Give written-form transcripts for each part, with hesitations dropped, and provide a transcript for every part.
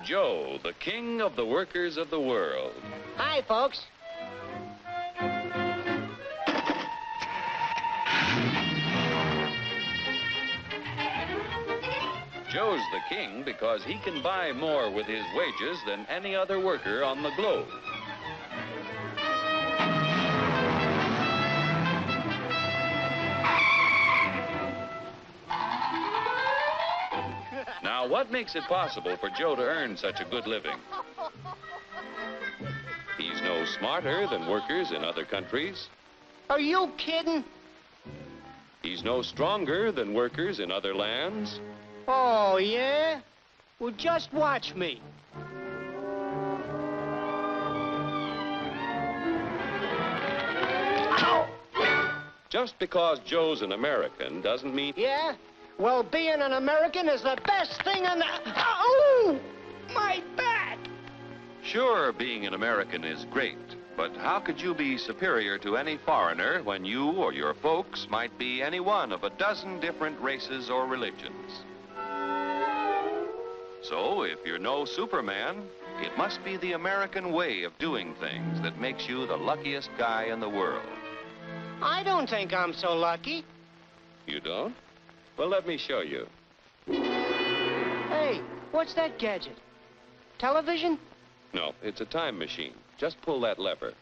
Joe, the king of the workers of the world. Hi, folks. Joe's the king because he can buy more with his wages than any other worker on the globe. Now, what makes it possible for Joe to earn such a good living? He's no smarter than workers in other countries. Are you kidding? He's no stronger than workers in other lands. Oh, yeah? Well, just watch me. Ow! Just because Joe's an American doesn't mean... Yeah? Well, being an American is the best thing on the... Oh! My back! Sure, being an American is great, but how could you be superior to any foreigner when you or your folks might be any one of a dozen different races or religions? So, if you're no Superman, it must be the American way of doing things that makes you the luckiest guy in the world. I don't think I'm so lucky. You don't? Well, let me show you. Hey, what's that gadget? Television? No, it's a time machine. Just pull that lever.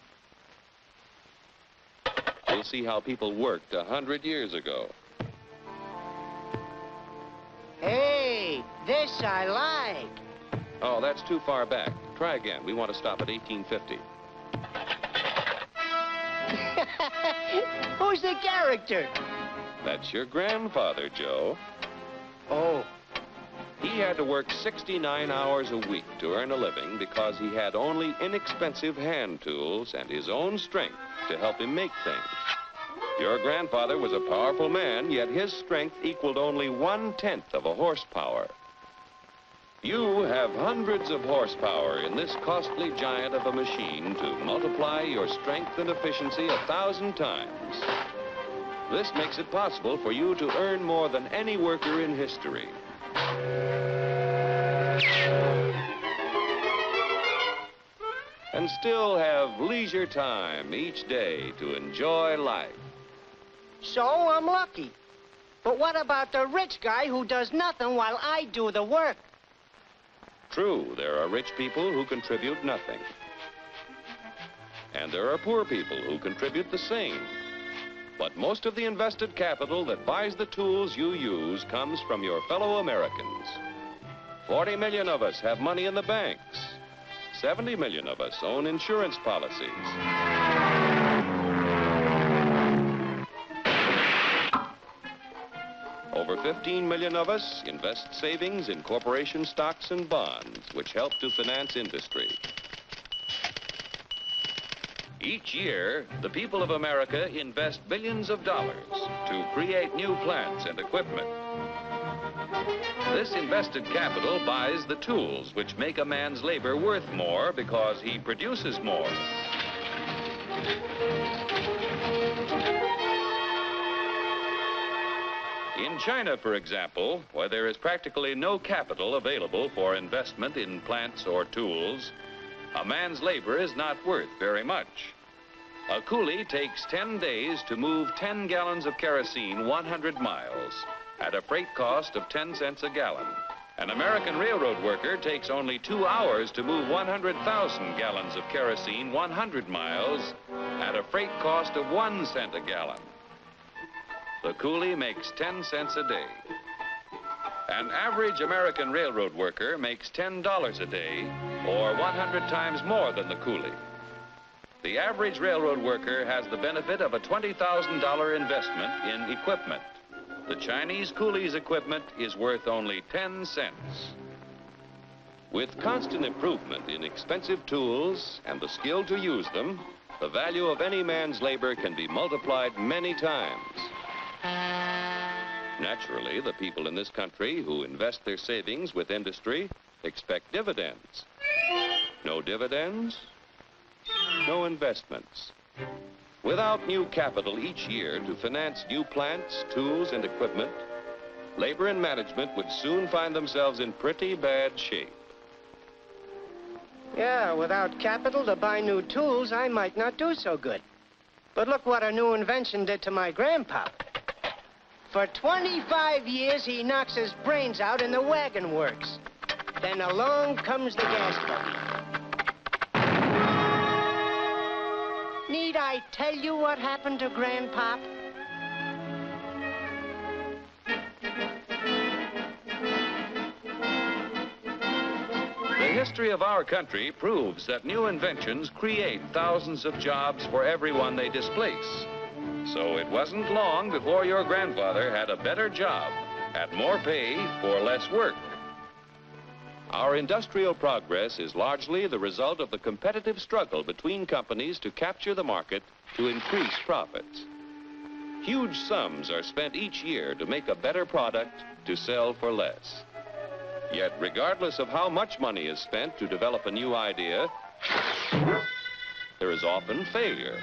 You'll see how people worked 100 years ago. Hey, this I like. Oh, that's too far back. Try again. We want to stop at 1850. Who's the character? That's your grandfather, Joe. Oh. He had to work 69 hours a week to earn a living because he had only inexpensive hand tools and his own strength to help him make things. Your grandfather was a powerful man, yet his strength equaled only 1/10 of a horsepower. You have hundreds of horsepower in this costly giant of a machine to multiply your strength and efficiency 1,000 times. This makes it possible for you to earn more than any worker in history. And still have leisure time each day to enjoy life. So I'm lucky. But what about the rich guy who does nothing while I do the work? True, there are rich people who contribute nothing. And there are poor people who contribute the same. But most of the invested capital that buys the tools you use comes from your fellow Americans. 40 million of us have money in the banks. 70 million of us own insurance policies. Over 15 million of us invest savings in corporation stocks and bonds, which help to finance industry. Each year, the people of America invest billions of dollars to create new plants and equipment. This invested capital buys the tools which make a man's labor worth more because he produces more. In China, for example, where there is practically no capital available for investment in plants or tools, a man's labor is not worth very much. A coolie takes 10 days to move 10 gallons of kerosene 100 miles at a freight cost of 10 cents a gallon. An American railroad worker takes only 2 hours to move 100,000 gallons of kerosene 100 miles at a freight cost of 1 cent a gallon. The coolie makes 10 cents a day. An average American railroad worker makes $10 a day, or 100 times more than the coolie. The average railroad worker has the benefit of a $20,000 investment in equipment. The Chinese coolie's equipment is worth only 10 cents. With constant improvement in expensive tools and the skill to use them, the value of any man's labor can be multiplied many times. Naturally, the people in this country who invest their savings with industry expect dividends. No dividends, no investments. Without new capital each year to finance new plants, tools, and equipment, labor and management would soon find themselves in pretty bad shape. Yeah, without capital to buy new tools, I might not do so good. But look what a new invention did to my grandpa. For 25 years, he knocks his brains out in the wagon works. Then along comes the gas buggy. Need I tell you what happened to Grandpop? The history of our country proves that new inventions create thousands of jobs for everyone they displace. So it wasn't long before your grandfather had a better job at more pay for less work. Our industrial progress is largely the result of the competitive struggle between companies to capture the market to increase profits. Huge sums are spent each year to make a better product to sell for less. Yet, regardless of how much money is spent to develop a new idea, there is often failure.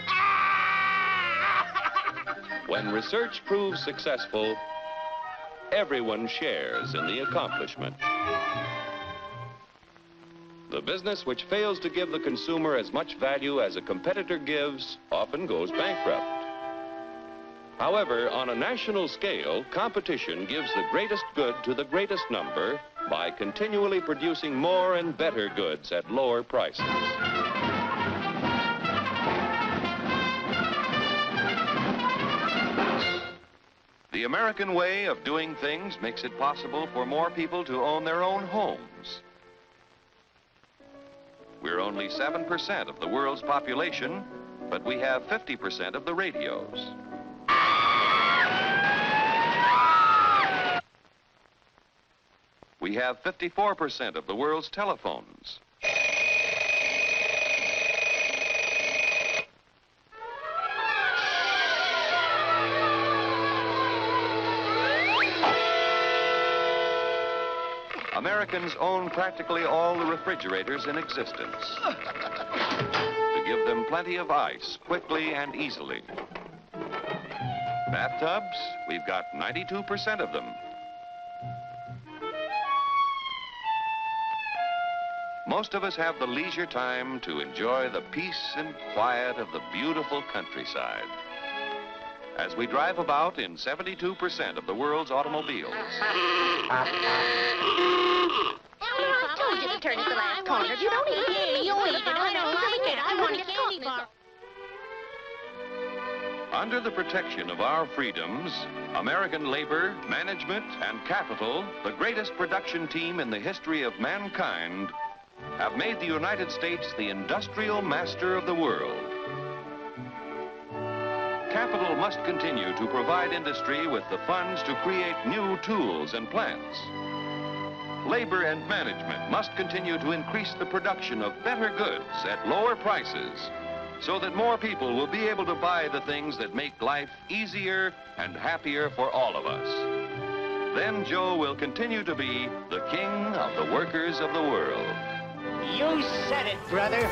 When research proves successful, everyone shares in the accomplishment. The business which fails to give the consumer as much value as a competitor gives often goes bankrupt. However, on a national scale, competition gives the greatest good to the greatest number by continually producing more and better goods at lower prices. The American way of doing things makes it possible for more people to own their own homes. We're only 7% of the world's population, but we have 50% of the radios. We have 54% of the world's telephones. Americans own practically all the refrigerators in existence to give them plenty of ice quickly and easily. Bathtubs, we've got 92% of them. Most of us have the leisure time to enjoy the peace and quiet of the beautiful countryside as we drive about in 72% of the world's automobiles. I told you to turn at the last corner. You don't even hear me. You eat it. I don't like it. I want to get candy bar. Under the protection of our freedoms, American labor, management, and capital, the greatest production team in the history of mankind, have made the United States the industrial master of the world. Capital must continue to provide industry with the funds to create new tools and plants. Labor and management must continue to increase the production of better goods at lower prices so that more people will be able to buy the things that make life easier and happier for all of us. Then Joe will continue to be the king of the workers of the world. You said it, brother.